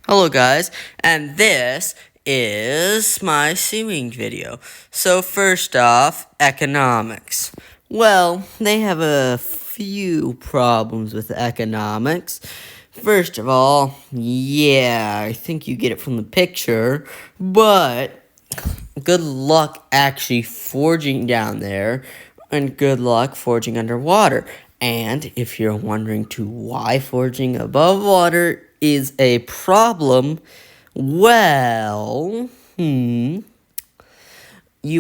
Hello guys, and this is my seawing video. So first off, economics. Well, they have a few problems with economics. First of all, yeah, I think you get it from the picture, but good luck actually forging down there, and good luck forging underwater. And if you're wondering why forging above water is a problem, well, you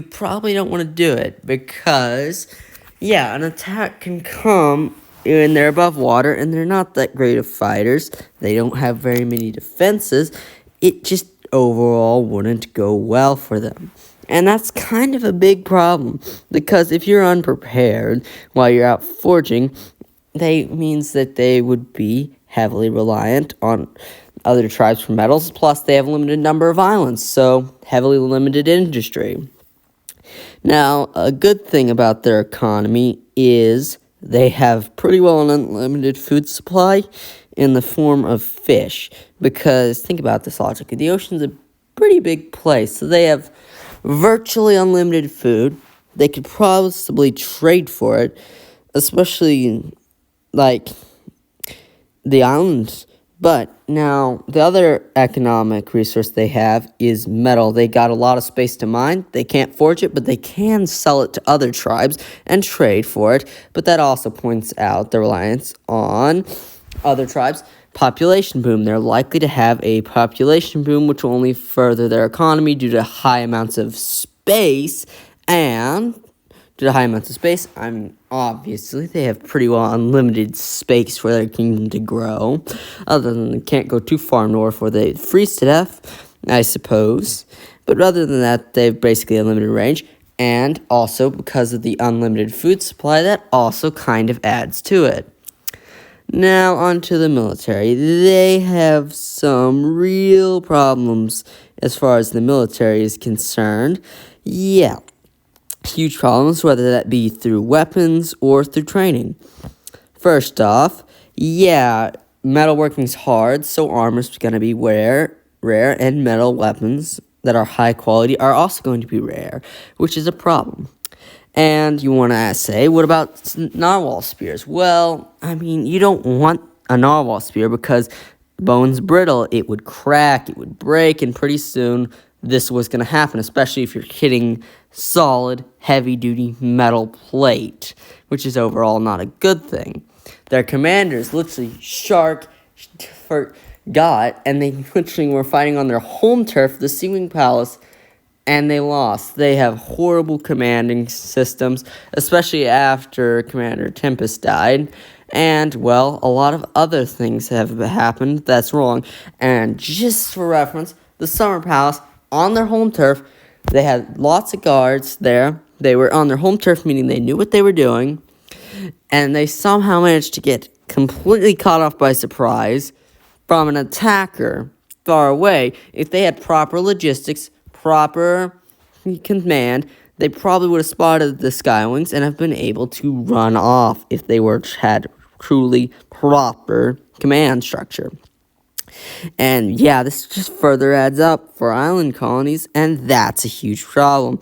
probably don't want to do it because, yeah, an attack can come when they're above water and they're not that great of fighters. They don't have very many defenses. It just overall wouldn't go well for them. And that's kind of a big problem because if you're unprepared while you're out forging, that means that they would be heavily reliant on other tribes for metals, plus they have a limited number of islands, so heavily limited industry. Now, a good thing about their economy is they have pretty well an unlimited food supply in the form of fish, because think about this logically, the ocean's a pretty big place, so they have virtually unlimited food. They could possibly trade for it, especially like the islands. But now the other economic resource they have is metal. They got a lot of space to mine. They can't forge it, but they can sell it to other tribes and trade for it. But that also points out the reliance on other tribes. Population boom. They're likely to have a population boom, which will only further their economy due to high amounts of space. And due to high amounts of space, I mean, obviously, they have pretty well unlimited space for their kingdom to grow. Other than they can't go too far north where they freeze to death, I suppose. But other than that, they have basically a limited range. And also, because of the unlimited food supply, that also kind of adds to it. Now, onto the military. They have some real problems as far as the military is concerned. Yeah, huge problems, whether that be through weapons or through training. First off, yeah, metalworking's hard, so armor's going to be rare, and metal weapons that are high quality are also going to be rare, which is a problem. And you want to say, what about narwhal spears? Well, I mean, you don't want a narwhal spear because the bone's brittle. It would crack, it would break, and pretty soon this was going to happen, especially if you're hitting solid, heavy-duty metal plate, which is overall not a good thing. Their commanders literally forgot, and they literally were fighting on their home turf, the Seawing Palace, and they lost. They have horrible commanding systems, especially after Commander Tempest died. And, well, a lot of other things have happened that's wrong. And just for reference, the Summer Palace, on their home turf, they had lots of guards there. They were on their home turf, meaning they knew what they were doing. And they somehow managed to get completely caught off by surprise from an attacker far away. If they had proper logistics, proper command, they probably would have spotted the skywings and have been able to run off if they had truly proper command structure. And yeah, this just further adds up for island colonies, and that's a huge problem.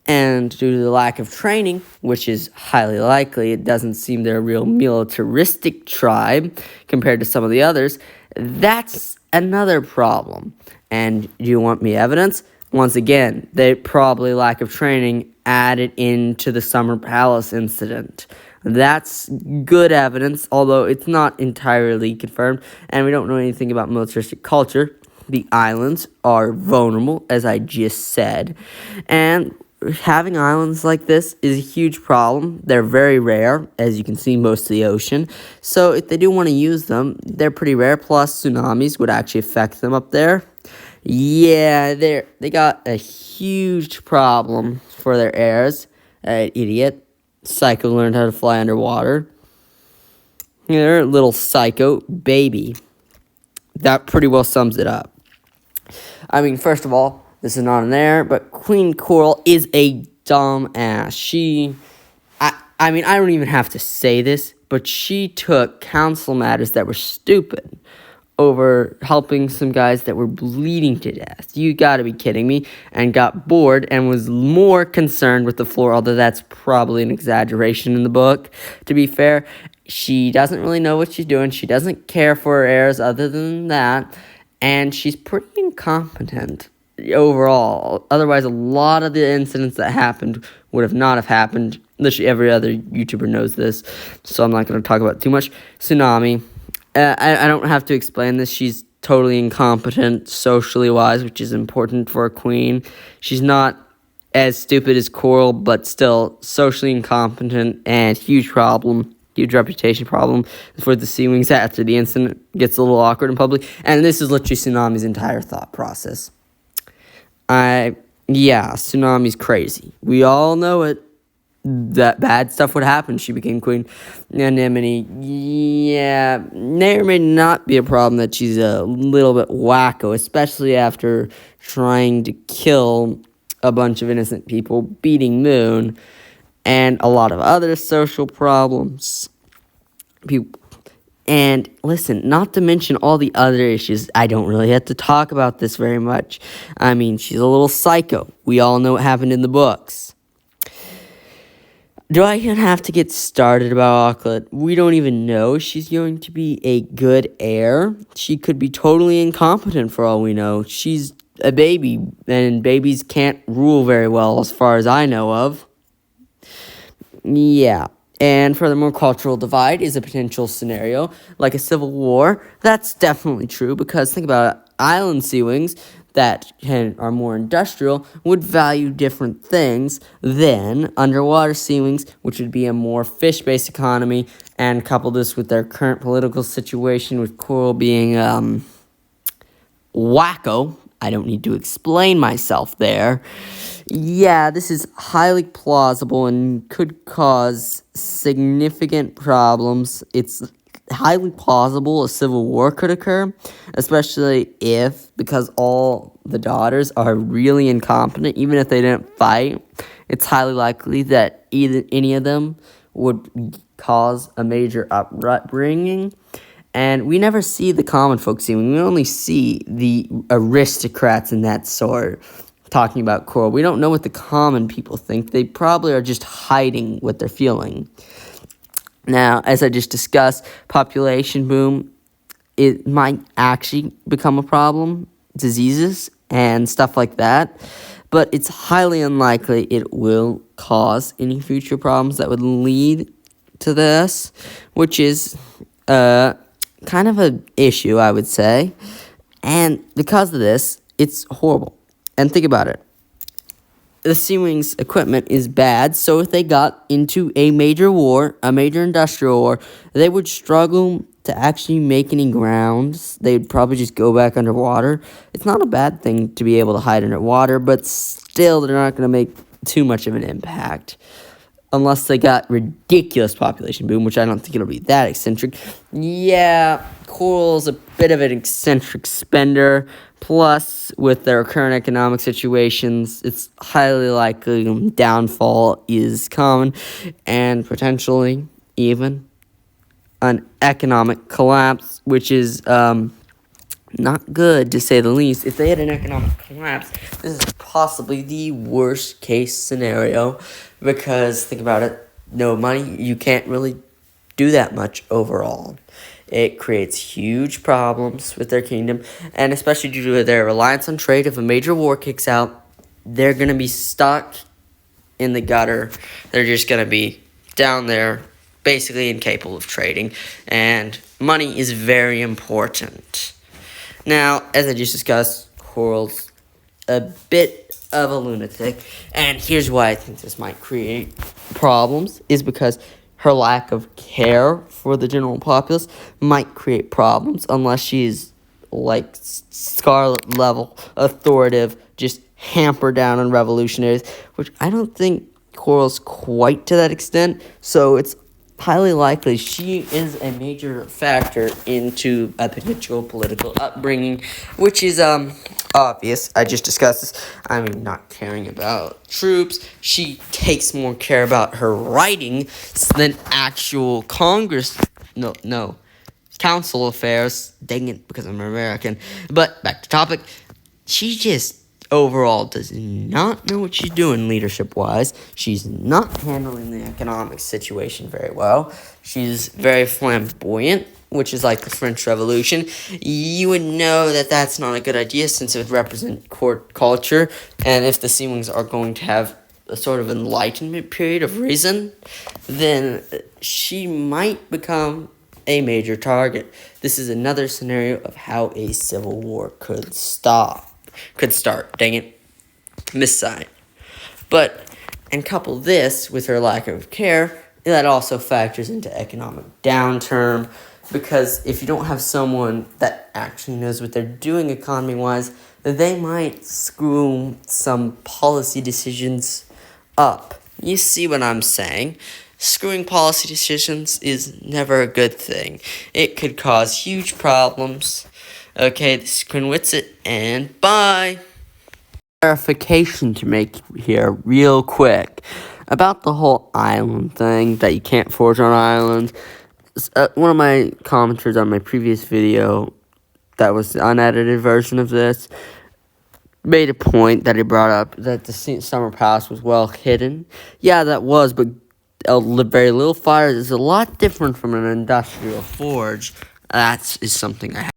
And due to the lack of training, which is highly likely, it doesn't seem they're a real militaristic tribe compared to some of the others, that's another problem. And do you want me evidence? Once again, they probably lack of training added into the Summer Palace incident. That's good evidence, although it's not entirely confirmed, and we don't know anything about militaristic culture. The islands are vulnerable, as I just said, and having islands like this is a huge problem. They're very rare, as you can see, most of the ocean, so if they do want to use them, they're pretty rare, plus tsunamis would actually affect them up there. Yeah, they got a huge problem for their heirs. Idiot. Psycho learned how to fly underwater. They're a little psycho baby. That pretty well sums it up. I mean, first of all, this is not an heir, but Queen Coral is a dumbass. I mean, I don't even have to say this, but she took council matters that were stupid over helping some guys that were bleeding to death. You gotta be kidding me. And got bored and was more concerned with the floor, although that's probably an exaggeration in the book, to be fair. She doesn't really know what she's doing. She doesn't care for her heirs other than that. And she's pretty incompetent overall. Otherwise, a lot of the incidents that happened would have not have happened. Literally every other YouTuber knows this, so I'm not going to talk about it too much. Tsunami. I don't have to explain this. She's totally incompetent socially wise, which is important for a queen. She's not as stupid as Coral, but still socially incompetent and huge problem. Huge reputation problem for the seawings after the incident gets a little awkward in public. And this is literally Tsunami's entire thought process. Tsunami's crazy. We all know it. That bad stuff would happen. She became queen. Anemone, may or may not be a problem that she's a little bit wacko, especially after trying to kill a bunch of innocent people, beating Moon, and a lot of other social problems. And listen, not to mention all the other issues, I don't really have to talk about this very much. I mean, she's a little psycho. We all know what happened in the books. Do I even have to get started about Auklet? We don't even know she's going to be a good heir. She could be totally incompetent for all we know. She's a baby, and babies can't rule very well as far as I know of. Yeah. And furthermore, cultural divide is a potential scenario, like a civil war. That's definitely true, because think about it, island seawings that are more industrial would value different things than underwater seawings, which would be a more fish-based economy, and couple this with their current political situation, with Coral being wacko. I don't need to explain myself there. Yeah, this is highly plausible and could cause significant problems. It's highly plausible a civil war could occur, especially if, because all the daughters are really incompetent, even if they didn't fight, it's highly likely that any of them would cause a major upbringing. And we never see the common folk scene. We only see the aristocrats and that sort talking about Coral. We don't know what the common people think. They probably are just hiding what they're feeling. Now, as I just discussed, population boom, it might actually become a problem, diseases and stuff like that, but it's highly unlikely it will cause any future problems that would lead to this, which is kind of an issue, I would say. And because of this, it's horrible. And think about it. The seawings equipment is bad, so if they got into a major war, a major industrial war, they would struggle to actually make any grounds. They'd probably just go back underwater. It's not a bad thing to be able to hide underwater, but still they're not going to make too much of an impact. Unless they got ridiculous population boom, which I don't think it'll be that eccentric. Yeah, Coral's a bit of an eccentric spender. Plus, with their current economic situations, it's highly likely downfall is common, and potentially even an economic collapse, which is not good, to say the least. If they had an economic collapse, this is possibly the worst case scenario, because think about it, no money, you can't really do that much overall. It creates huge problems with their kingdom, and especially due to their reliance on trade. If a major war kicks out, they're going to be stuck in the gutter. They're just going to be down there, basically incapable of trading, and money is very important. Now, as I just discussed, Coral's a bit of a lunatic, and here's why I think this might create problems, is because her lack of care for the general populace might create problems unless she's like Scarlet level, authoritative, just hamper down on revolutionaries, which I don't think Coral's quite to that extent, so it's highly likely she is a major factor into a potential political upbringing, which is obvious. I just discussed this. I mean, not caring about troops. She takes more care about her writing than actual Congress. No. council affairs. Dang it, because I'm American. But back to topic. She just overall does not know what she's doing leadership-wise. She's not handling the economic situation very well. She's very flamboyant, which is like the French Revolution. You would know that that's not a good idea since it would represent court culture. And if the seawings are going to have a sort of enlightenment period of reason, then she might become a major target. This is another scenario of how a civil war could start. Dang it. Missign. But, and couple this with her lack of care, that also factors into economic downturn, because if you don't have someone that actually knows what they're doing economy-wise, they might screw some policy decisions up. You see what I'm saying? Screwing policy decisions is never a good thing. It could cause huge problems. Okay, this is Quinwitsit, and bye! Clarification to make here real quick about the whole island thing, that you can't forge on islands. One of my commenters on my previous video, that was the unedited version of this, made a point that he brought up that the summer palace was well hidden. Yeah, that was, but very little fire is a lot different from an industrial forge. That is something I have